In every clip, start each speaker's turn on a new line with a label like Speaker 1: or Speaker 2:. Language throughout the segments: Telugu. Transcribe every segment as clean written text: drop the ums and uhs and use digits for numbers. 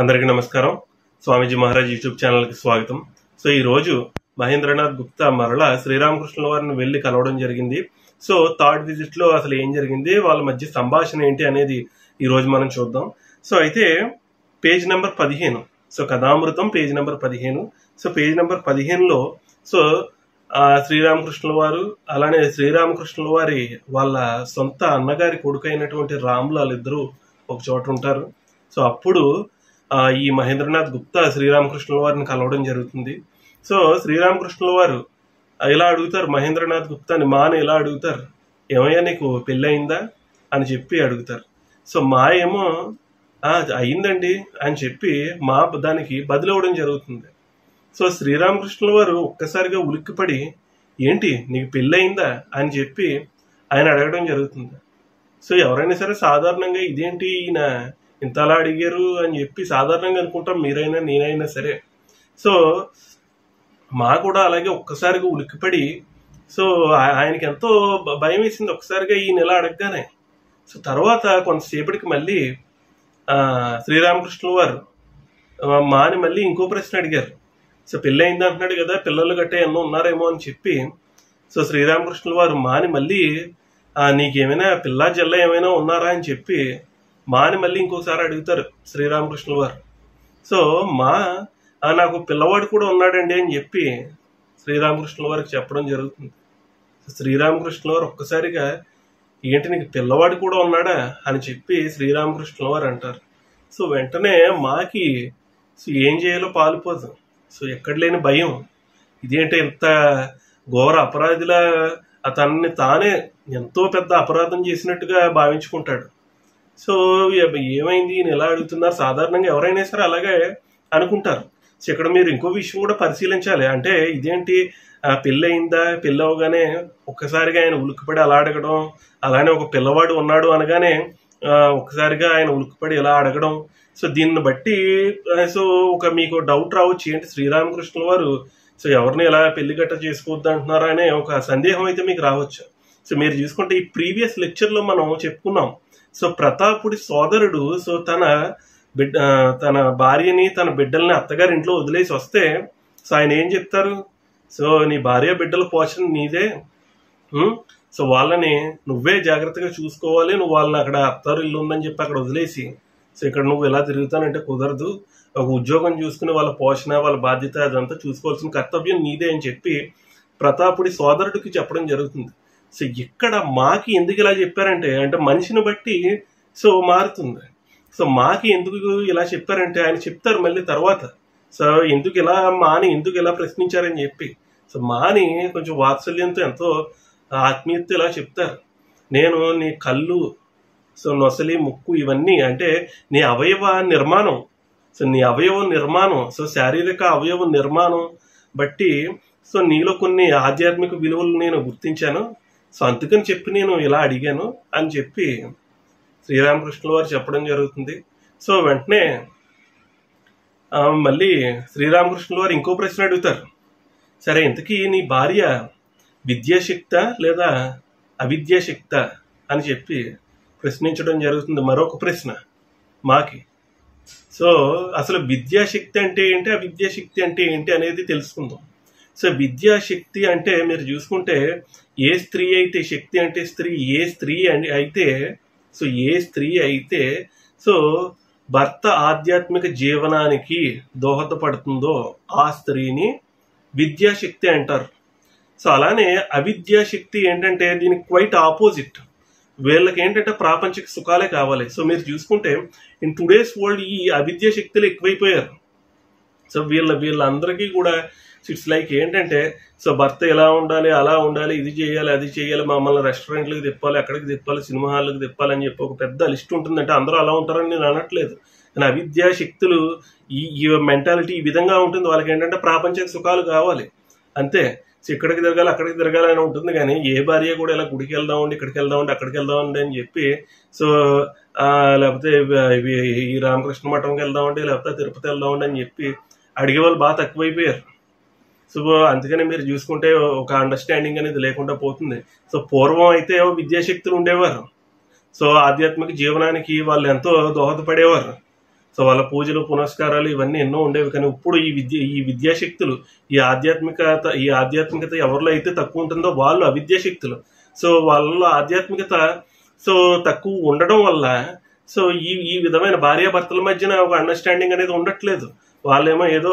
Speaker 1: అందరికీ నమస్కారం. స్వామీజీ మహారాజ్ యూట్యూబ్ ఛానల్కి స్వాగతం. సో ఈరోజు మహేంద్రనాథ్ గుప్తా మరలా శ్రీరామకృష్ణుల వారిని వెళ్ళి కలవడం జరిగింది. సో థర్డ్ విజిట్లో అసలు ఏం జరిగింది, వాళ్ళ మధ్య సంభాషణ ఏంటి అనేది ఈరోజు మనం చూద్దాం. సో అయితే page number 15, so Kathamritam page number 15. So page number 15లో సో శ్రీరామకృష్ణుల వారు అలానే శ్రీరామకృష్ణుల వారి వాళ్ళ సొంత అన్నగారి కొడుకైనటువంటి రామ్లాల్ ఇద్దరు ఒక చోట ఉంటారు. సో అప్పుడు ఈ మహేంద్రనాథ్ గుప్తా శ్రీరామకృష్ణుల వారిని కలవడం జరుగుతుంది. సో శ్రీరామకృష్ణుల వారు ఇలా అడుగుతారు, మహేంద్రనాథ్ గుప్తాని మాని ఇలా అడుగుతారు, ఏమయ్యా నీకు పెళ్ళి అయిందా అని చెప్పి అడుగుతారు. సో మా ఏమో అయిందండి అని చెప్పి మా దానికి బదులవ్వడం జరుగుతుంది. సో శ్రీరామకృష్ణుల వారు ఒక్కసారిగా ఉలిక్కిపడి ఏంటి నీకు పెళ్ళి అయిందా అని చెప్పి ఆయన అడగడం జరుగుతుంది. సో ఎవరైనా సరే సాధారణంగా ఇదేంటి ఈయన ఇంతలా అడిగారు అని చెప్పి సాధారణంగా అనుకుంటాం, మీరైనా నేనైనా సరే. సో మా కూడా అలాగే ఒక్కసారిగా ఉలిక్కిపడి సో ఆయనకి ఎంతో భయం వేసింది ఒక్కసారిగా ఈయన ఎలా అడగగానే. సో తర్వాత కొంతసేపటికి మళ్ళీ శ్రీరామకృష్ణుల వారు మాని మళ్ళీ ఇంకో ప్రశ్న అడిగారు. సో పెళ్ళి అయింది అంటున్నాడు కదా, పిల్లలు గట్టే ఎన్నో ఉన్నారేమో అని చెప్పి సో శ్రీరామకృష్ణుల వారు మాని మళ్ళీ నీకేమైనా పిల్ల జల్ల ఏమైనా ఉన్నారా అని చెప్పి మాని మళ్ళీ ఇంకోసారి అడుగుతారు శ్రీరామకృష్ణుల వారు. సో నాకు పిల్లవాడు కూడా ఉన్నాడండి అని చెప్పి శ్రీరామకృష్ణుల వారికి చెప్పడం జరుగుతుంది. శ్రీరామకృష్ణుల వారు ఒక్కసారిగా ఏంటి నీకు పిల్లవాడు కూడా ఉన్నాడా అని చెప్పి శ్రీరామకృష్ణుల వారు అంటారు. సో వెంటనే మాకి సో ఏం చేయాలో పాలుపోదు. సో ఎక్కడ లేని భయం, ఇదేంటి ఇంత ఘోర అపరాధిలా తనని తానే ఎంతో పెద్ద అపరాధం చేసినట్టుగా భావించుకుంటాడు. సో ఏమైంది నేను ఎలా అడుగుతున్నారు, సాధారణంగా ఎవరైనా సరే అలాగే అనుకుంటారు. సో ఇక్కడ మీరు ఇంకో విషయం కూడా పరిశీలించాలి. అంటే ఇదేంటి పెళ్ళి అయిందా, పెళ్ళి అవగానే ఒక్కసారిగా ఆయన ఉలిక్కిపడి అలా అడగడం, అలానే ఒక పిల్లవాడు ఉన్నాడు అనగానే ఒక్కసారిగా ఆయన ఉలిక్కిపడి ఇలా అడగడం. సో దీన్ని బట్టి సో మీకు డౌట్ రావచ్చు, ఏంటి శ్రీరామకృష్ణుల వారు సో ఎవరిని ఎలా పెళ్లి గట్ట చేసుకోవద్దు అంటున్నారా అనే ఒక సందేహం అయితే మీకు రావచ్చు. సో మీరు చూసుకుంటే ఈ ప్రీవియస్ లెక్చర్లో మనం చెప్పుకున్నాం. సో ప్రతాపుడి సోదరుడు సో తన భార్యని తన బిడ్డల్ని అత్తగారి ఇంట్లో వదిలేసి వస్తే సో ఆయన ఏం చెప్తారు, సో నీ భార్య బిడ్డల పోషణ నీదే, సో వాళ్ళని నువ్వే జాగ్రత్తగా చూసుకోవాలి, నువ్వు వాళ్ళని అక్కడ అత్తారు ఇల్లు ఉందని చెప్పి అక్కడ వదిలేసి సో ఇక్కడ నువ్వు ఎలా తిరుగుతానంటే కుదరదు, ఒక ఉద్యోగం చూసుకుని వాళ్ళ పోషణ వాళ్ళ బాధ్యత అదంతా చూసుకోవాల్సిన కర్తవ్యం నీదే అని చెప్పి ప్రతాపుడి సోదరుడికి చెప్పడం జరుగుతుంది. సో ఇక్కడ మాకి ఎందుకు ఇలా చెప్పారంటే, అంటే మనిషిని బట్టి సో మారుతుంది. సో మాకి ఎందుకు ఇలా చెప్పారంటే ఆయన చెప్తారు మళ్ళీ తర్వాత, సో ఎందుకు ఇలా ప్రశ్నించారని చెప్పి. సో మాని కొంచెం వాత్సల్యంతో ఎంతో ఆత్మీయత ఇలా చెప్తారు, నేను నీ కళ్ళు సో నొసలి ముక్కు ఇవన్నీ అంటే నీ అవయవ నిర్మాణం, సో నీ అవయవ నిర్మాణం సో శారీరక అవయవ నిర్మాణం బట్టి సో నీలో కొన్ని ఆధ్యాత్మిక విలువలు నేను గుర్తించాను, సో అందుకని చెప్పి నేను ఇలా అడిగాను అని చెప్పి శ్రీరామకృష్ణుల వారు చెప్పడం జరుగుతుంది. సో వెంటనే మళ్ళీ శ్రీరామకృష్ణుల వారు ఇంకో ప్రశ్న అడుగుతారు, సరే ఇంతకీ నీ భార్య విద్యాశక్త లేదా అవిద్యాశక్త అని చెప్పి ప్రశ్నించడం జరుగుతుంది. మరొక ప్రశ్న మాకి. సో అసలు విద్యాశక్తి అంటే ఏంటి, అవిద్యాశక్తి అంటే ఏంటి అనేది తెలుసుకుందాం. సో విద్యాశక్తి అంటే మీరు చూసుకుంటే ఏ స్త్రీ అయితే, శక్తి అంటే స్త్రీ, ఏ స్త్రీ అయితే సో భర్త ఆధ్యాత్మిక జీవనానికి దోహదపడుతుందో ఆ స్త్రీని విద్యాశక్తి అంటారు. సో అలానే అవిద్యాశక్తి ఏంటంటే దీనికి క్వైట్ ఆపోజిట్, వీళ్ళకి ఏంటంటే ప్రాపంచిక సుఖాలే కావాలి. సో మీరు చూసుకుంటే ఇన్ టుడేస్ వరల్డ్ ఈ అవిద్యాశక్తులు ఎక్కువైపోయారు. సో వీళ్ళందరికీ కూడా ఇట్స్ లైక్ ఏంటంటే సో భర్త ఎలా ఉండాలి, అలా ఉండాలి, ఇది చేయాలి, అది చేయాలి, మమ్మల్ని రెస్టారెంట్లకు తిప్పాలి, అక్కడికి తిప్పాలి, సినిమా హాల్కి తిప్పాలి అని చెప్పి ఒక పెద్ద లిస్ట్ ఉంటుందంటే అందరూ అలా ఉంటారని నేను అనట్లేదు. కానీ అవిద్యాశక్తులు ఈ మెంటాలిటీ ఈ విధంగా ఉంటుంది. వాళ్ళకి ఏంటంటే ప్రాపంచిక సుఖాలు కావాలి అంతే. సో ఇక్కడికి తిరగాలి, అక్కడికి తిరగాలి అని ఉంటుంది. కానీ ఏ భార్య కూడా ఇలా గుడికి వెళ్దామండి, ఇక్కడికి వెళ్దామండి, అక్కడికి వెళ్దామండి అని చెప్పి సో లేకపోతే ఈ రామకృష్ణ మఠంకి వెళ్దామండి, లేకపోతే తిరుపతి వెళ్దామండి అని చెప్పి అడిగే వాళ్ళు బాగా తక్కువైపోయారు. సో అందుకని మీరు చూసుకుంటే ఒక అండర్స్టాండింగ్ అనేది లేకుండా పోతుంది. సో పూర్వం అయితే విద్యాశక్తులు ఉండేవారు, సో ఆధ్యాత్మిక జీవనానికి వాళ్ళు ఎంతో దోహదపడేవారు. సో వాళ్ళ పూజలు పునస్కారాలు ఇవన్నీ ఎన్నో ఉండేవి. కానీ ఇప్పుడు ఈ విద్యాశక్తులు, ఈ ఆధ్యాత్మికత ఎవరిలో అయితే తక్కువ ఉంటుందో వాళ్ళు అవిద్యాశక్తులు. సో వాళ్ళలో ఆధ్యాత్మికత సో తక్కువ ఉండడం వల్ల సో ఈ విధమైన భార్యాభర్తల మధ్యన ఒక అండర్స్టాండింగ్ అనేది ఉండట్లేదు. వాళ్ళేమో ఏదో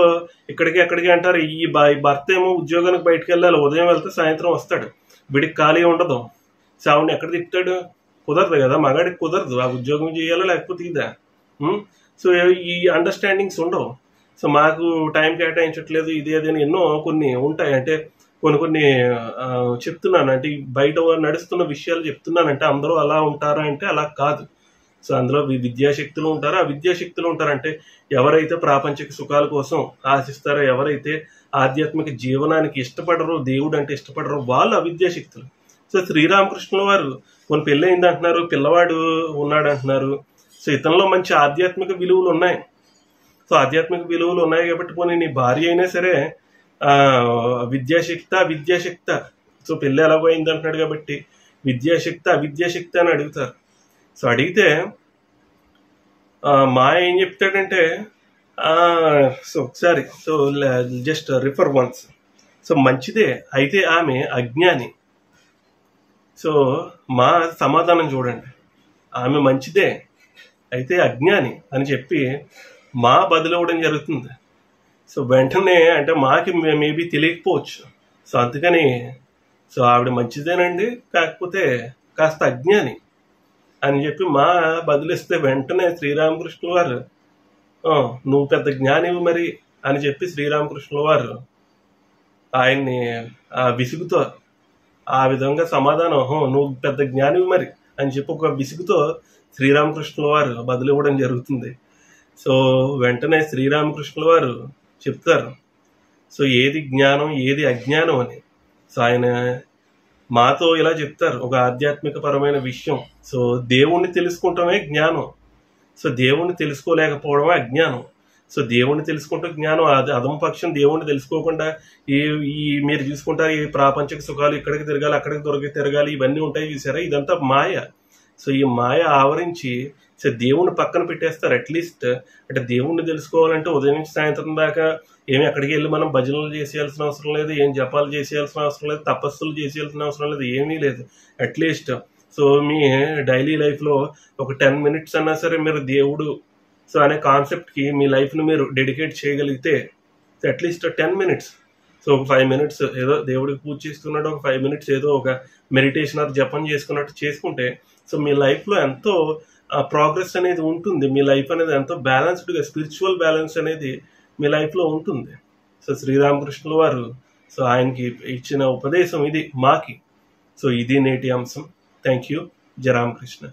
Speaker 1: ఇక్కడికి అక్కడికి అంటారు. ఈ భర్త ఏమో ఉద్యోగానికి బయటకు వెళ్ళాలి, ఉదయం వెళ్తే సాయంత్రం వస్తాడు, వీడికి ఖాళీ ఉండదు. సో ఆవిడని ఎక్కడ తిప్పుతాడు? కుదరదు కదా, మగాడికి కుదరదు. ఆ ఉద్యోగం చేయాలా లేకపోతే ఇదా. సో ఈ అండర్స్టాండింగ్స్ ఉండవు. సో మాకు టైం కేటాయించట్లేదు ఇది అది అని ఎన్నో కొన్ని ఉంటాయి. అంటే కొన్ని చెప్తున్నాను, అంటే బయట నడుస్తున్న విషయాలు చెప్తున్నానంటే అందరూ అలా ఉంటారా అంటే అలా కాదు. సో అందులో విద్యాశక్తులు ఉంటారు, అవిద్యాశక్తులు ఉంటారు. అంటే ఎవరైతే ప్రాపంచిక సుఖాల కోసం ఆశిస్తారో, ఎవరైతే ఆధ్యాత్మిక జీవనానికి ఇష్టపడరో, దేవుడు అంటే ఇష్టపడరో వాళ్ళు అవిద్యాశక్తులు. సో శ్రీరామకృష్ణుల వారు కొన్ని పెళ్ళి అయింది అంటున్నారు, పిల్లవాడు ఉన్నాడు అంటున్నారు. సో ఇతనిలో మంచి ఆధ్యాత్మిక విలువలు ఉన్నాయి. సో ఆధ్యాత్మిక విలువలు ఉన్నాయి కాబట్టి పోనీ నీ భార్య అయినా సరే విద్యాశక్త. సో పెళ్ళి ఎలాగో అయింది అంటున్నాడు కాబట్టి అవిద్యాశక్తి అని అడుగుతారు. సో అడిగితే మాయ ఏం చెప్తాడంటే సో ఒకసారి so just refer once. So మంచిదే అయితే ఆమె అజ్ఞాని. సో మా సమాధానం చూడండి, ఆమె మంచిదే అయితే అజ్ఞాని అని చెప్పి మా బదులవ్వడం జరుగుతుంది. సో వెంటనే అంటే మాకి మేబీ తెలియకపోవచ్చు. సో అందుకని సో ఆవిడ మంచిదేనండి కాకపోతే కాస్త అజ్ఞాని అని చెప్పి మా బదిలిస్తే వెంటనే శ్రీరామకృష్ణుల వారు నువ్వు పెద్ద జ్ఞానివి మరి అని చెప్పి శ్రీరామకృష్ణుల వారు ఆయన్ని ఆ విసుగుతో ఆ విధంగా సమాధానం నువ్వు పెద్ద జ్ఞానివి మరి అని చెప్పి ఒక విసుగుతో శ్రీరామకృష్ణుల వారు బదిలివ్వడం జరుగుతుంది. సో వెంటనే శ్రీరామకృష్ణుల వారు చెప్తారు సో ఏది జ్ఞానం ఏది అజ్ఞానం అని. సో ఆయన మాతో ఇలా చెప్తారు ఒక ఆధ్యాత్మిక పరమైన విషయం. సో దేవుణ్ణి తెలుసుకుంటమే జ్ఞానం, సో దేవుణ్ణి తెలుసుకోలేకపోవడమే అజ్ఞానం. సో దేవుణ్ణి తెలుసుకుంటూ జ్ఞానం. అది అధమపక్షం దేవుణ్ణి తెలుసుకోకుండా మీరు చూసుకుంటారు ఈ ప్రాపంచిక సుఖాలు ఇక్కడికి తిరగాలి అక్కడికి తిరగాలి ఇవన్నీ ఉంటాయి చూసారా, ఇదంతా మాయ. సో ఈ మాయ ఆవరించి సో దేవుణ్ణి పక్కన పెట్టేస్తారు. అట్లీస్ట్ అంటే దేవుణ్ణి తెలుసుకోవాలంటే ఉదయం నుంచి సాయంత్రం దాకా ఏమి అక్కడికి వెళ్ళి మనం భజనలు చేసేయాల్సిన అవసరం లేదు, ఏం జపాలు చేసేయాల్సిన అవసరం లేదు, తపస్సులు చేసేయాల్సిన అవసరం లేదు, ఏమీ లేదు. అట్లీస్ట్ సో మీ డైలీ లైఫ్లో ఒక 10 minutes అన్నా సరే మీరు దేవుడు సో అనే కాన్సెప్ట్కి మీ లైఫ్ని మీరు డెడికేట్ చేయగలిగితే అట్లీస్ట్ 10 minutes. సో ఒక 5 minutes ఏదో దేవుడికి పూజ చేస్తున్నట్టు, ఒక 5 minutes ఏదో ఒక మెడిటేషన్ ఆర్ జపం చేసుకున్నట్టు చేసుకుంటే సో మీ లైఫ్లో ఎంతో ప్రోగ్రెస్ అనేది ఉంటుంది. మీ లైఫ్ అనేది ఎంతో బ్యాలెన్స్డ్గా స్పిరిచువల్ బ్యాలెన్స్ అనేది మీ లైఫ్లో ఉంటుంది. సో శ్రీరామకృష్ణుల వారు సో ఆయనకి ఇచ్చిన ఉపదేశం ఇది మాకి. సో ఇది నేటి అంశం. Thank you. జయ రామకృష్ణ.